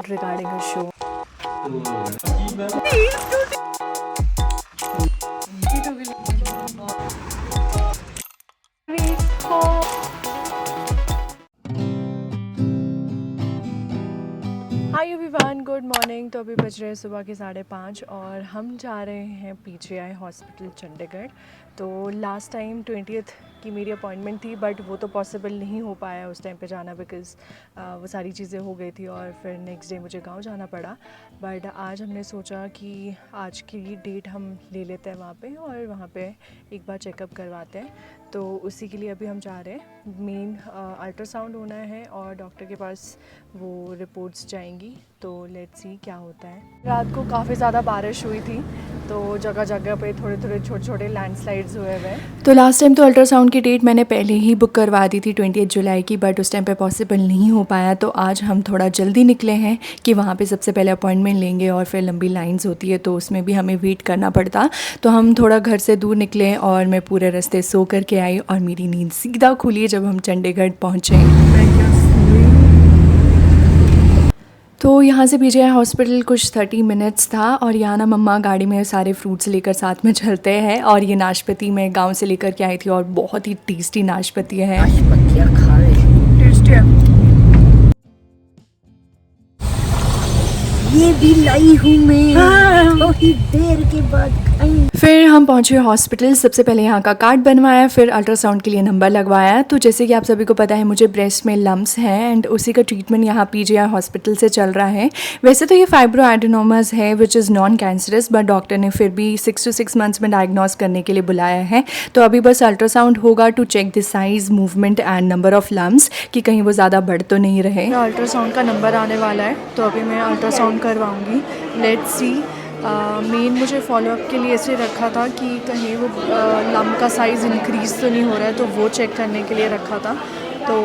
regarding a show. Hi everyone, good morning. तो अभी बज रहे हैं सुबह के 5:30 और हम जा रहे हैं पीजीआई हॉस्पिटल चंडीगढ़। तो लास्ट टाइम 20th की मेरी अपॉइंटमेंट थी, बट वो तो पॉसिबल नहीं हो पाया उस टाइम पे जाना, बिकॉज़ वो सारी चीज़ें हो गई थी और फिर नेक्स्ट डे मुझे गांव जाना पड़ा। बट आज हमने सोचा कि आज की डेट हम ले लेते हैं वहाँ पे और वहाँ पे एक बार चेकअप करवाते हैं। तो उसी के लिए अभी हम जा रहे हैं। मेन अल्ट्रासाउंड होना है और डॉक्टर के पास वो रिपोर्ट्स जाएंगी। तो लेट्स सी क्या होता है। रात को काफ़ी ज़्यादा बारिश हुई थी, तो जगह जगह पे थोड़े थोड़े छोटे छोटे लैंडस्लाइड्स हुए हुए। तो लास्ट टाइम तो अल्ट्रासाउंड की डेट मैंने पहले ही बुक करवा दी थी 28 जुलाई की, बट उस टाइम पे पॉसिबल नहीं हो पाया। तो आज हम थोड़ा जल्दी निकले हैं कि वहाँ पे सबसे पहले अपॉइंटमेंट लेंगे और फिर लंबी लाइंस होती है तो उसमें भी हमें वेट करना पड़ता। तो हम थोड़ा घर से दूर निकले और मैं पूरे रास्ते सो करके आई और मेरी नींद सीधा खुली जब हम चंडीगढ़ पहुँचे। तो यहाँ से पीजीआई हॉस्पिटल कुछ 30 मिनट्स था और यहाँ ना मम्मा गाड़ी में सारे फ्रूट्स लेकर साथ में चलते हैं। और ये नाशपाती मैं गांव से लेकर के आई थी और बहुत ही टेस्टी नाशपाती है। नाशपातियाँ खा रहे, टेस्टी है। ये भी लाई हूँ मैं, थोड़ी देर के बाद खाएंगे। फिर हम पहुँचे हॉस्पिटल। सबसे पहले यहाँ का कार्ड बनवाया, फिर अल्ट्रासाउंड के लिए नंबर लगवाया। तो जैसे कि आप सभी को पता है मुझे ब्रेस्ट में लम्प्स हैं एंड उसी का ट्रीटमेंट यहाँ पीजीआई हॉस्पिटल से चल रहा है। वैसे तो ये फाइब्रोएडेनोमास है which is non cancerous, but doctor ने फिर भी 6 to 6 मंथ्स में डायग्नोस करने के लिए बुलाया है। तो अभी बस अल्ट्रासाउंड होगा to check the size, movement and number of lumps कि कहीं वो ज़्यादा बढ़ तो नहीं रहे। अल्ट्रासाउंड का नंबर आने वाला है तो अभी मैं अल्ट्रासाउंड करवाऊँगी। Let's see. मेन मुझे फॉलोअप के लिए ऐसे रखा था कि कहीं वो लम्प का साइज़ इंक्रीज़ तो नहीं हो रहा है, तो वो चेक करने के लिए रखा था। तो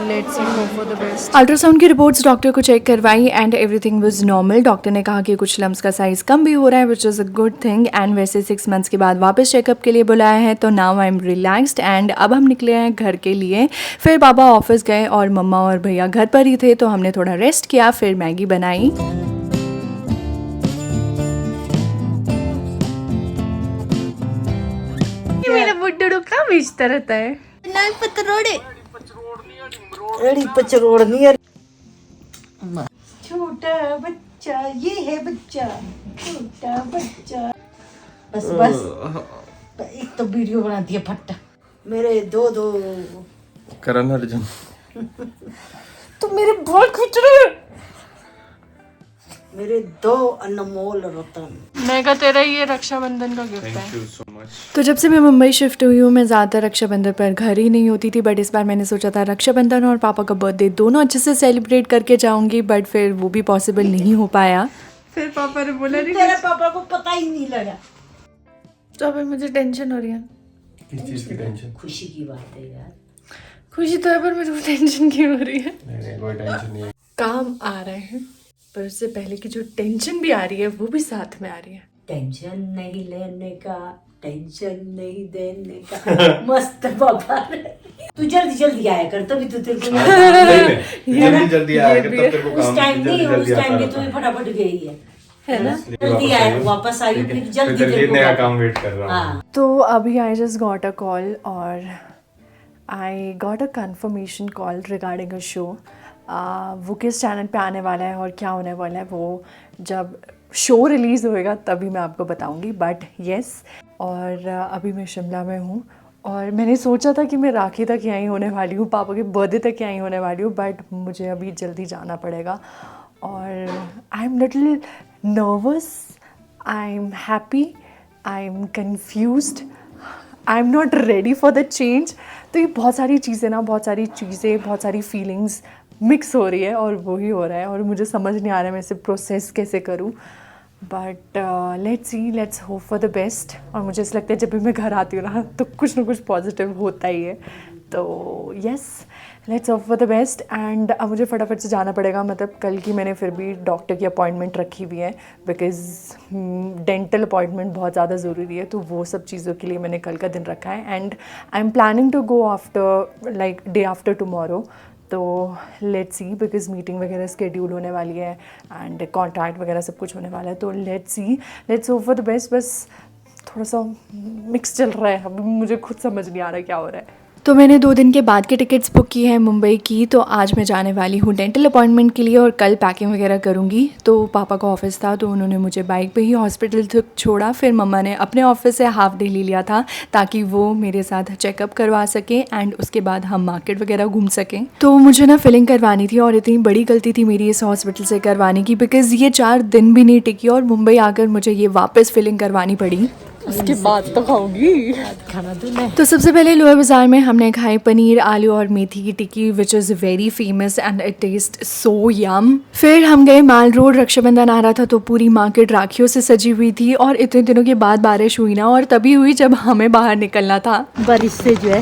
let's C, hope for the best. Ultrasound की रिपोर्ट्स डॉक्टर को चेक करवाई and everything was normal. Doctor ने कहा कि कुछ लम्प्स का साइज़ कम भी हो रहा है which is a good thing. And वैसे 6 मंथ्स के बाद वापस चेकअप के लिए बुलाया है। तो now I am relaxed and अब हम निकले हैं घर के लिए। फिर पापा ऑफिस गए और मम्मा और भैया घर पर ही थे, तो हमने थोड़ा रेस्ट किया, फिर मैगी बनाई। मेरा बुड्ढू कहाँ बेचता रहता है? नहीं पतरोड़े, अड़ी पचरोड़ नहीं। छोटा बच्चा, ये है बच्चा, छोटा बच्चा। बस बस एक तो वीडियो बना दिया फट्टा। मेरे दो करण अर्जुन तो मेरे बाल खींच रहे, मेरे 2 अनमोल रतन। मैं का तेरा ये रक्षाबंधन का गिफ्ट है। Thank you so much. तो जब से मैं मुंबई शिफ्ट हुई हूँ मैं ज़्यादातर रक्षाबंधन पर घर ही नहीं होती थी, बट इस बार मैंने सोचा था रक्षाबंधन और पापा का बर्थडे दोनों अच्छे से सेलिब्रेट करके जाऊँगी, बट फिर वो भी पॉसिबल नहीं हो पाया। फिर पापा ने बोला नहीं, तेरे पापा को पता ही नहीं लगा। तो अभी मुझे टेंशन हो रही है। किस चीज़ की टेंशन? खुशी की बात है यार। खुशी तो है पर मेरे को टेंशन क्यों हो रही है? नहीं, कोई टेंशन नहीं है। काम आ रहे हैं पर उससे पहले की जो टेंशन भी आ रही है वो भी साथ में आ रही है। टेंशन नहीं लेने का, टेंशन नहीं देने का। मस्त पापा। तू जल्दी जल्दी आया कर तभी तो तेरे को जल्दी आया कर तब तेरे को काम उस टाइम नहीं, उस टाइम की तू फटाफट गई है ना? जल्दी आया, वापस आई फिर जल्दी तेरे को नया काम वेट कर रहा हूं। तो अभी I just got a call और I got a confirmation call regarding a show. वो किस चैनल पे आने वाला है और क्या होने वाला है वो जब शो रिलीज़ होएगा तभी मैं आपको बताऊंगी। बट येस, और अभी मैं शिमला में हूँ और मैंने सोचा था कि मैं राखी तक यहीं होने वाली हूँ, पापा के बर्थडे तक यहीं होने वाली हूँ, बट मुझे अभी जल्दी जाना पड़ेगा और I am little nervous, I am happy, I am confused, I am not ready for the change. तो ये बहुत सारी फीलिंग्स मिक्स हो रही है और वही हो रहा है और मुझे समझ नहीं आ रहा है मैं इसे प्रोसेस कैसे करूं। But let's see, let's hope for the best. और मुझे ऐसा लगता है जब भी मैं घर आती हूँ ना तो कुछ ना कुछ पॉजिटिव होता ही है। तो yes, let's hope for the best. And अब मुझे फटाफट से जाना पड़ेगा, मतलब कल की मैंने फिर भी डॉक्टर की अपॉइंटमेंट रखी हुई है बिकॉज़ डेंटल अपॉइंटमेंट बहुत ज़्यादा ज़रूरी है, तो वो सब चीज़ों के लिए मैंने कल का दिन रखा है। And I am planning to go after like day after tomorrow. तो लेट्स सी, बिकॉज मीटिंग वगैरह स्केड्यूल होने वाली है एंड कॉन्ट्रैक्ट वगैरह सब कुछ होने वाला है, तो let's C, let's hope for the best. बस थोड़ा सा मिक्स चल रहा है, अभी मुझे खुद समझ नहीं आ रहा क्या हो रहा है। तो मैंने 2 दिन के बाद की टिकट्स बुक की है मुंबई की, तो आज मैं जाने वाली हूँ डेंटल अपॉइंटमेंट के लिए और कल पैकिंग वगैरह करूँगी। तो पापा का ऑफिस था तो उन्होंने मुझे बाइक पे ही हॉस्पिटल तक छोड़ा, फिर मम्मा ने अपने ऑफिस से हाफ डे ले लिया था ताकि वो मेरे साथ चेकअप करवा सकें एंड उसके बाद हम मार्केट वगैरह घूम सकें। तो मुझे ना फिलिंग करवानी थी और इतनी बड़ी गलती थी मेरी इस हॉस्पिटल से करवाने की, बिकॉज़ ये 4 दिन भी नहीं टिकी और मुंबई आकर मुझे ये वापस फिलिंग करवानी पड़ी। उसके बाद तो खाऊंगी खाना तो। तो सबसे पहले लोअर बाज़ार में हमने खाई पनीर, आलू और मेथी की टिक्की which is very famous and it taste so yum. फिर हम गए माल रोड, रक्षाबंधन आ रहा था तो पूरी मार्केट राखियों से सजी हुई थी और इतने दिनों के बाद बारिश हुई ना, और तभी हुई जब हमें बाहर निकलना था। बारिश से जो है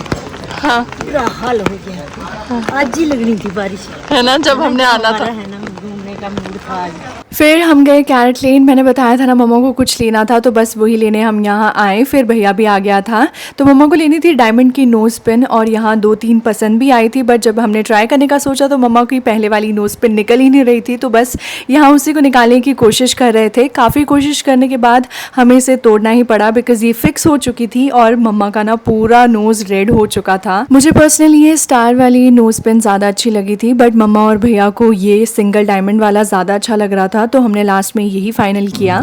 हाँ पूरा हाल हो गया। आज ही लगनी थी बारिश, है ना, जब हमने आना था। है ना, घूमने का मूड था आज। फिर हम गए कैरेट लेन, मैंने बताया था ना मम्मा को कुछ लेना था तो बस वही लेने हम यहाँ आए। फिर भैया भी आ गया था तो मम्मा को लेनी थी डायमंड की नोज पिन और यहाँ 2-3 पसंद भी आई थी, बट जब हमने ट्राई करने का सोचा तो मम्मा की पहले वाली नोज पिन निकल ही नहीं रही थी, तो बस यहाँ उसी को निकालने की कोशिश कर रहे थे। काफ़ी कोशिश करने के बाद हमें इसे तोड़ना ही पड़ा बिकॉज ये फिक्स हो चुकी थी और मम्मा का ना पूरा नोज रेड हो चुका था। मुझे पर्सनली ये स्टार वाली नोज पिन ज़्यादा अच्छी लगी थी, बट मम्मा और भैया को ये सिंगल डायमंड वाला ज़्यादा अच्छा लग रहा था, तो हमने लास्ट में यही फाइनल किया।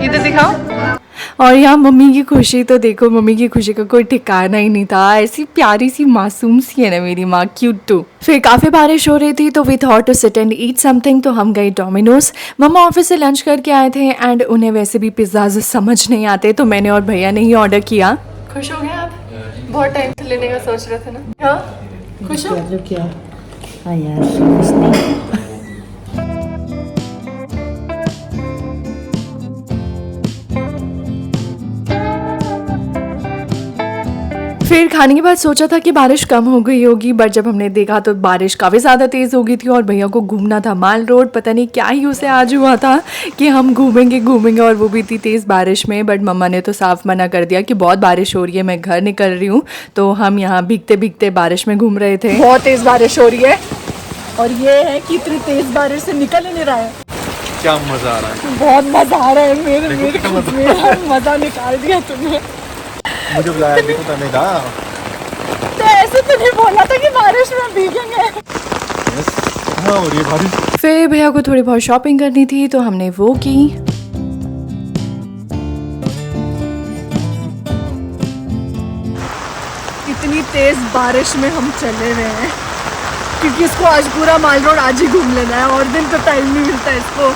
इधर दिखाओ। और यहाँ मम्मी की खुशी तो देखो, मम्मी की खुशी का कोई ठिकाना ही नहीं था। ऐसी प्यारी सी मासूम सी है ना मेरी माँ, क्यूट टू। फिर काफ़ी बारिश हो रही थी तो we thought to sit and eat something, तो हम गए डोमिनोज। मम्मा ऑफिस से लंच करके आए थे एंड उन्हें वैसे भी पिज़्ज़ाज समझ नहीं आते, तो मैंने और भैया ने ही ऑर्डर किया। खुश हो गए आप? बहुत टाइम से लेने का सोच रहे थे ना। हाँ खुश हो? क्या हाँ यार, कुछ नहीं। फिर खाने के बाद सोचा था कि बारिश कम हो गई होगी, बट जब हमने देखा तो बारिश काफ़ी ज़्यादा तेज़ हो गई थी और भैया को घूमना था माल रोड। पता नहीं क्या ही उसे आज हुआ था कि हम घूमेंगे और वो भी इतनी तेज़ बारिश में, बट मम्मा ने तो साफ मना कर दिया कि बहुत बारिश हो रही है, मैं घर निकल रही हूँ। तो हम यहाँ भीगते भीगते बारिश में घूम रहे थे। बहुत तेज़ बारिश हो रही है और ये है कि इतनी तेज़ बारिश से निकल ही नहीं रहा है। क्या मजा आ रहा है, बहुत मज़ा आ रहा है। मेरा मज़ा निकाल दिया तुमने। मुझे बुलाया भी तो नहीं था। तो ऐसे तो नहीं बोला था कि बारिश में भीगेंगे। हाँ हो रही है बारिश। फिर भैया को थोड़ी बहुत शॉपिंग करनी थी तो हमने वो की। इतनी तेज बारिश में हम चले हुए हैं क्योंकि इसको आज पूरा माल रोड आज ही घूम लेना है और दिन तो टाइम नहीं मिलता इसको।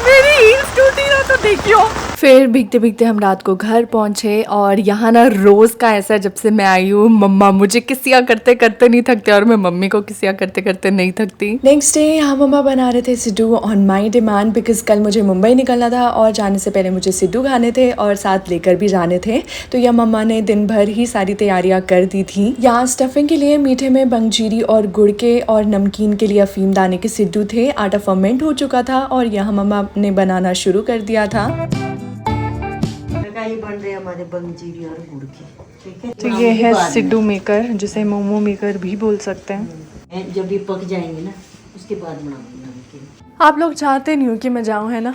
मेरी हील्स टूटी ना तो देखियो। फिर भीगते भीगते हम रात को घर पहुंचे और यहाँ ना रोज़ का ऐसा जब से मैं आई हूँ, मम्मा मुझे किसिया करते करते नहीं थकते और मैं मम्मी को किसिया करते करते नहीं थकती। नेक्स्ट डे यहाँ मम्मा बना रहे थे siddu on my demand, because कल मुझे मुंबई निकलना था और जाने से पहले मुझे सिड्डू खाने थे और साथ लेकर भी जाने थे। तो यह मम्मा ने दिन भर ही सारी तैयारियाँ कर दी थी। यहाँ स्टफिंग के लिए मीठे में बंजीरी और गुड़ के और नमकीन के लिए अफीम दाने के सिड्डू थे। आटा फर्मेंट हो चुका था और यहाँ मम्मा ने बनाना शुरू कर दिया था। ये बन रहे हमारे बंजीरी और गुड़ के, ठीक है। तो ये है सिड्डू मेकर, जिसे मोमो मेकर भी बोल सकते हैं। जब ये पक जाएंगे ना उसके बाद बनाऊंगी। आप लोग चाहते नहीं हो कि मैं जाऊं, है ना?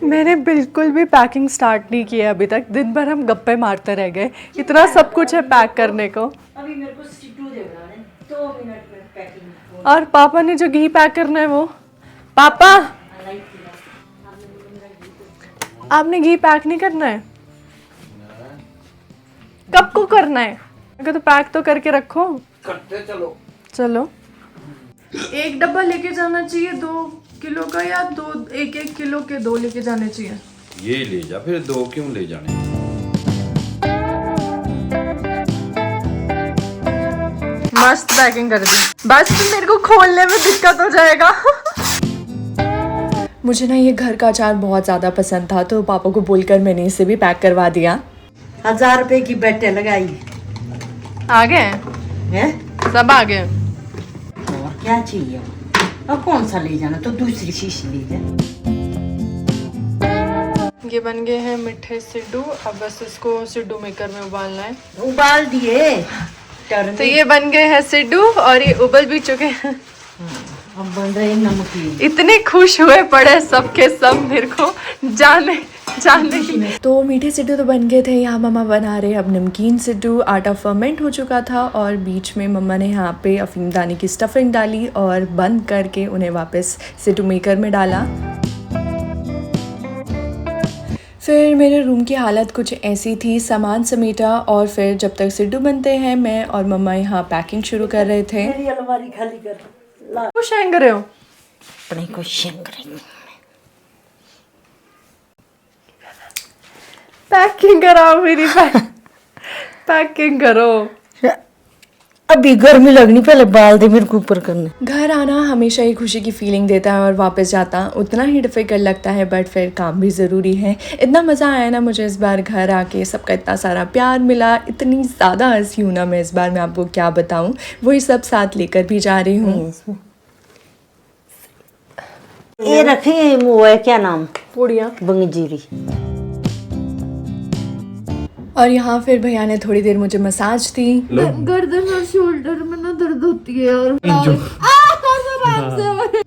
मैंने बिल्कुल भी पैकिंग स्टार्ट नहीं किया अभी तक। दिन भर हम गप्पे मारते रह गए, इतना सब कुछ है पैक करने को। अभी मेरे को सिड्डू देना है, 2 मिनट में पैकिंग। और पापा ने जो घी पैक करना है वो, पापा आपने घी पैक नहीं करना है? कब को करना है? अगर तो पैक तो करके रखो। करते चलो 1 डब्बा लेके जाना चाहिए 2 किलो का, या 1-1 किलो के 2 लेके जाने चाहिए? ये ले जा, फिर 2 क्यों ले जाने? मस्त पैकिंग कर दी, बस मेरे को खोलने में दिक्कत हो जाएगा। मुझे ना ये घर का अचार बहुत ज़्यादा पसंद था तो पापा को बोलकर मैंने इसे भी पैक करवा दिया। 1000 रुपए की बेटे लगाई। आ गए है? सब आ गए। और क्या चाहिए? अब कौन सा ले जाना, तो दूसरी शीशी ले जा। ये बन गए हैं मीठे सिड्डू। अब बस इसको सिड्डू मेकर में उबालना है। उबाल दिए तो ये बन गए हैं सिड्डू और ये उबल भी चुके हैं। अब बन रहे नमकीन। इतने खुश हुए पड़े सबके सब मेरे को जाने की। तो मीठे सिड्डू तो बन गए थे। यहाँ मम्मा बना रहे अब नमकीन सिड्डू। आटा फर्मेंट हो चुका था और बीच में मम्मा ने यहाँ पे अफीमदानी की स्टफिंग डाली और बंद करके उन्हें वापस सिड्डू मेकर में डाला। फिर मेरे रूम की हालत कुछ ऐसी थी, सामान समेटा और फिर जब तक सिड्डू बनते हैं मैं और मम्मा यहाँ पैकिंग शुरू कर रहे थे। मेरी अलमारी खाली कर ला। खुश हैंग कर रहे हो? अपने को शेंग करेंगे। पैकिंग कराओ मेरी पैकिंग करो। अभी गर्मी लगनी, पहले बाल दे मेरे को ऊपर करने। घर आना हमेशा ही खुशी की फीलिंग देता है और वापस जाता उतना ही डिफिकल्ट लगता है, बट फिर काम भी ज़रूरी है। इतना मज़ा आया ना मुझे इस बार घर आके, सबका इतना सारा प्यार मिला, इतनी ज़्यादा हंसी हूँ ना मैं इस बार, मैं आपको क्या बताऊँ। वही सब साथ लेकर भी जा रही हूँ। ये रखे वो है क्या नाम, पूड़ियाँ बंगजीरी। और यहाँ फिर भैया ने थोड़ी देर मुझे मसाज दी। गर्दन और शोल्डर में ना दर्द होती है और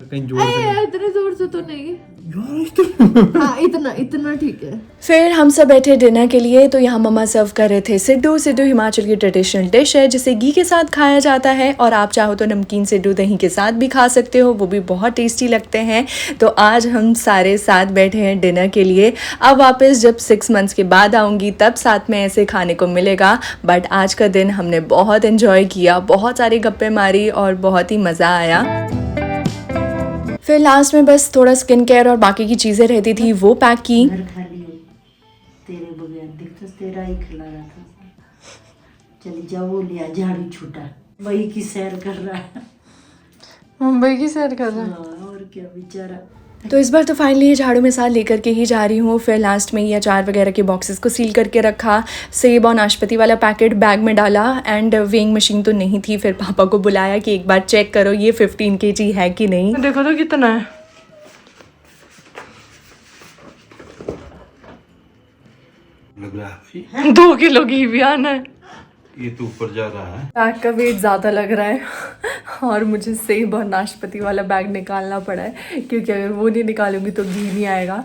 इतने जोर से तो नहीं। हाँ इतना ठीक है। फिर हम सब बैठे डिनर के लिए। तो यहाँ मम्मा सर्व कर रहे थे सिड्डू। सिड्डू हिमाचल की ट्रेडिशनल डिश है जिसे घी के साथ खाया जाता है और आप चाहो तो नमकीन सिड्डू दही के साथ भी खा सकते हो, वो भी बहुत टेस्टी लगते हैं। तो आज हम सारे साथ बैठे हैं डिनर के लिए। अब वापस जब 6 मंथ्स के बाद आऊँगी तब साथ में ऐसे खाने को मिलेगा, बट आज का दिन हमने बहुत एंजॉय किया, बहुत सारी गप्पे मारी और बहुत ही मज़ा आया। फिर लास्ट में बस थोड़ा स्किन केयर और बाकी की चीज़ें रहती थी वो पैक की। घर खाली हो तेरे बगैर, देख तो तेरा ही खिला रहा था। चली जाओ, वो लिया झाड़ू छूटा, वही की सैर कर रहा है। मुंबई की सैर कर रहा है। और क्या बेचारा। तो इस बार तो फाइनली ये झाड़ू में साथ लेकर के ही जा रही हूँ। फिर लास्ट में ये अचार वगैरह के बॉक्सेस को सील करके रखा, सेब और नाशपाती वाला पैकेट बैग में डाला एंड वेइंग मशीन तो नहीं थी। फिर पापा को बुलाया कि एक बार चेक करो ये 15 kg है कि नहीं। देखो तो कितना है। लग रहा है 2 किलो घी भी आना है। ये तो ऊपर जा रहा है। बैग का वेट ज़्यादा लग रहा है और मुझे सेब और नाशपाती वाला बैग निकालना पड़ा है क्योंकि अगर वो नहीं निकालूंगी तो घी नहीं आएगा।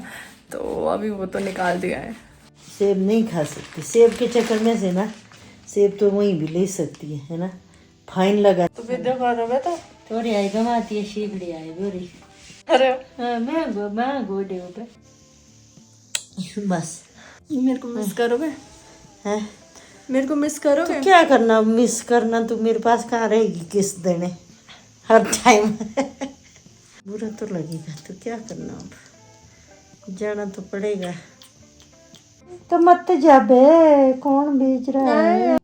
तो अभी वो तो निकाल दिया है। सेब नहीं खा सकती, सेब के चक्कर में से ना, सेब तो वहीं भी ले सकती है ना, फाइन लगा। तो फिर देखो रहा बेटा थोड़ी आई गमाती है, शीघ्र आई बोरी। अरे मैं गोडे ऊपर बस। मेरे को मिस करोगे? है मेरे को मिस करोगे? तो क्या करना, मिस करना तो मेरे पास कहाँ रहेगी किस देने हर टाइम। बुरा तो लगेगा, तो क्या करना, अब जाना तो पड़ेगा। तो मत जा बे, कौन बेच रहा है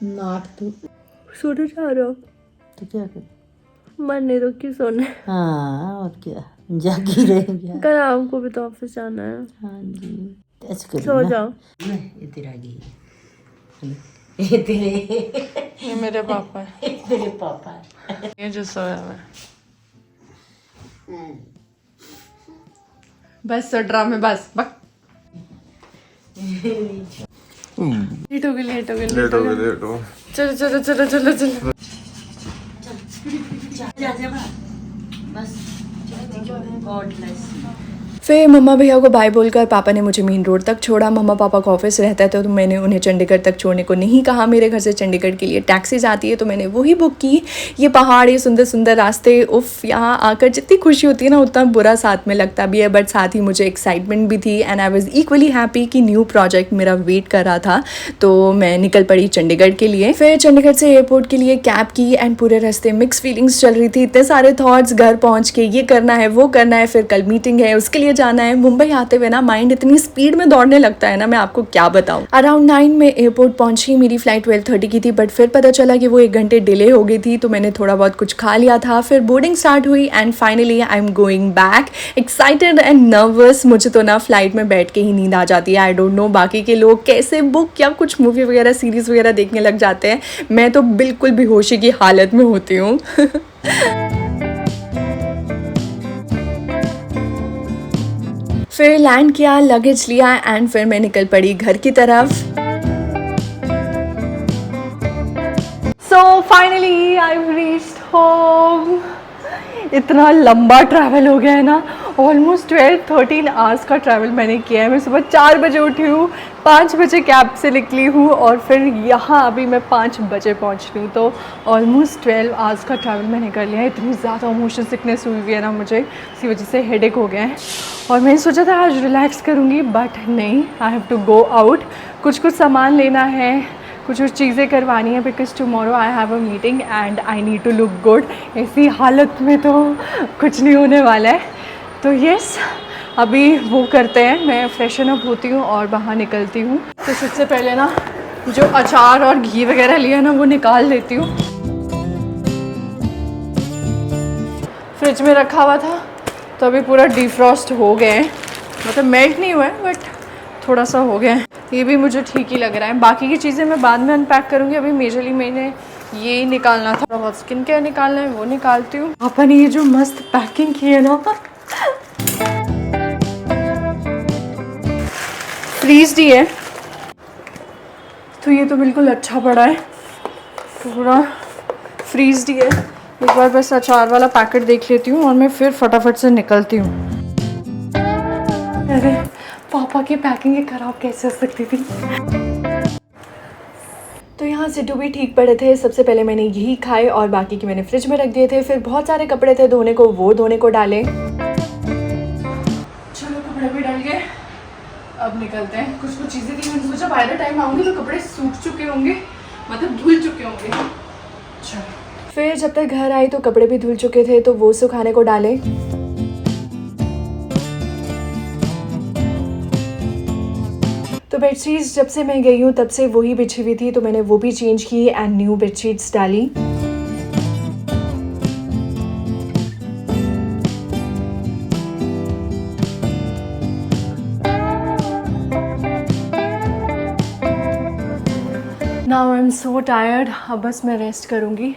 नाक तू। सोने जा रहे हो? तो क्या कर, मरने दो कि सोने। हाँ और क्या, जागी रहेगा। कल आपको भी तो ऑफिस जाना है। हाँ जी, ऐसे सो जाओ। ये तेरा घी, ये तेरे, ये मेरे पापा है। तेरे पापा है। ये जो सोया है। बस तो ड्रामे बस बक। लेट हो गए। चलो। जा बस, गॉड ब्लेस। फिर मम्मा भैया को बाय बोलकर पापा ने मुझे मेन रोड तक छोड़ा। मम्मा पापा का ऑफिस रहता था तो मैंने उन्हें चंडीगढ़ तक छोड़ने को नहीं कहा। मेरे घर से चंडीगढ़ के लिए टैक्सी जाती है तो मैंने वही बुक की। ये पहाड़, ये सुंदर सुंदर रास्ते, उफ, यहाँ आकर जितनी खुशी होती है ना उतना बुरा साथ में लगता भी है, बट साथ ही मुझे एक्साइटमेंट भी थी and I was equally happy कि न्यू प्रोजेक्ट मेरा वेट कर रहा था। तो मैं निकल पड़ी चंडीगढ़ के लिए। फिर चंडीगढ़ से एयरपोर्ट के लिए कैब की एंड पूरे रास्ते मिक्स फीलिंग्स चल रही थी, इतने सारे थॉट्स। घर पहुँच के ये करना है, वो करना है, फिर कल मीटिंग है, उसके लिए जाना है। मुंबई आते हुए ना माइंड इतनी स्पीड में दौड़ने लगता है ना, मैं आपको क्या बताऊं। अराउंड 9 में एयरपोर्ट पहुंची। मेरी फ्लाइट 12:30 की थी, बट फिर पता चला कि वो 1 घंटे डिले हो गई थी तो मैंने थोड़ा बहुत कुछ खा लिया था। फिर बोर्डिंग स्टार्ट हुई and finally I am going back. Excited and nervous. मुझे तो ना फ्लाइट में बैठ के ही नींद आ जाती है। आई डोंट नो बाकी के लोग कैसे बुक या कुछ मूवी वगैरह सीरीज वगैरह देखने लग जाते हैं, मैं तो बिल्कुल बेहोशी की हालत में होती हूँ। फिर लैंड किया, लगेज लिया एंड फिर मैं निकल पड़ी घर की तरफ। So finally I reached home. इतना लंबा ट्रैवल हो गया है ना, ऑलमोस्ट 12-13 आवर्स का ट्रैवल मैंने किया है। मैं सुबह 4 बजे उठी हूँ, 5 बजे कैब से निकली हूँ और फिर यहाँ अभी मैं 5 बजे पहुँच रही हूँ। तो ऑलमोस्ट 12 आवर्स का ट्रैवल मैंने कर लिया है। इतनी ज़्यादा मोशन सिकनेस हुई है ना मुझे, इसी वजह से हेडेक हो गया है। और मैंने सोचा था आज रिलैक्स करूँगी, बट नहीं, I have to go out. कुछ सामान लेना है, कुछ चीज़ें करवानी है, because tomorrow I have a meeting and I need to look good. ऐसी हालत में तो कुछ नहीं होने वाला है। तो यस, अभी वो करते हैं, मैं फ्रेशन अप होती हूँ और बाहर निकलती हूँ। तो सबसे पहले ना जो अचार और घी वगैरह लिया ना वो निकाल लेती हूँ। फ्रिज में रखा हुआ था तो अभी पूरा डिफ्रॉस्ट हो गए हैं, मतलब मेल्ट नहीं हुआ है बट थोड़ा सा हो गया है। ये भी मुझे ठीक ही लग रहा है। बाकी की चीज़ें मैं बाद में अनपैक करूँगी। अभी मेजरली मैंने ये निकालना था, थोड़ा बहुत स्किन केयर निकालना है, वो निकालती हूँ। अपन ये जो मस्त पैकिंग की है ना, फ्रीज ही है तो ये तो बिल्कुल अच्छा पड़ा है, पूरा फ्रीज ही है। एक बार बस अचार वाला पैकेट देख लेती हूँ और मैं फिर फटाफट से निकलती हूँ। अरे पापा की पैकिंग ख़राब कैसे हो सकती थी। तो यहाँ सिड्डू भी ठीक पड़े थे। सबसे पहले मैंने घी खाए और बाकी के मैंने फ्रिज में रख दिए थे। फिर बहुत सारे कपड़े थे धोने को, वो धोने को डाले। चलो कपड़े भी डल गए, अब निकलते हैं। कुछ चीज़ें थी, मैंने सोचा बाय द टाइम आऊँगी तो कपड़े सूख चुके होंगे, मतलब धुल चुके होंगे। चलो फिर जब तक घर आई तो कपड़े भी धुल चुके थे तो वो सुखाने को डाले। तो बेडशीट्स जब से मैं गई हूँ तब से वही बिछी हुई थी, तो मैंने वो भी चेंज की एंड न्यू बेडशीट्स डाली। Now I am so tired. अब बस मैं रेस्ट करूँगी।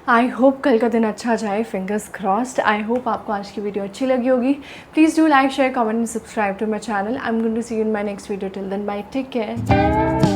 आई होप कल का दिन अच्छा जाए, फिंगर्स क्रॉस्ड। आई होप आपको आज की वीडियो अच्छी लगी होगी। Please do like, share, comment and subscribe to my channel. I am going to see you in my next video. Till then bye, take care.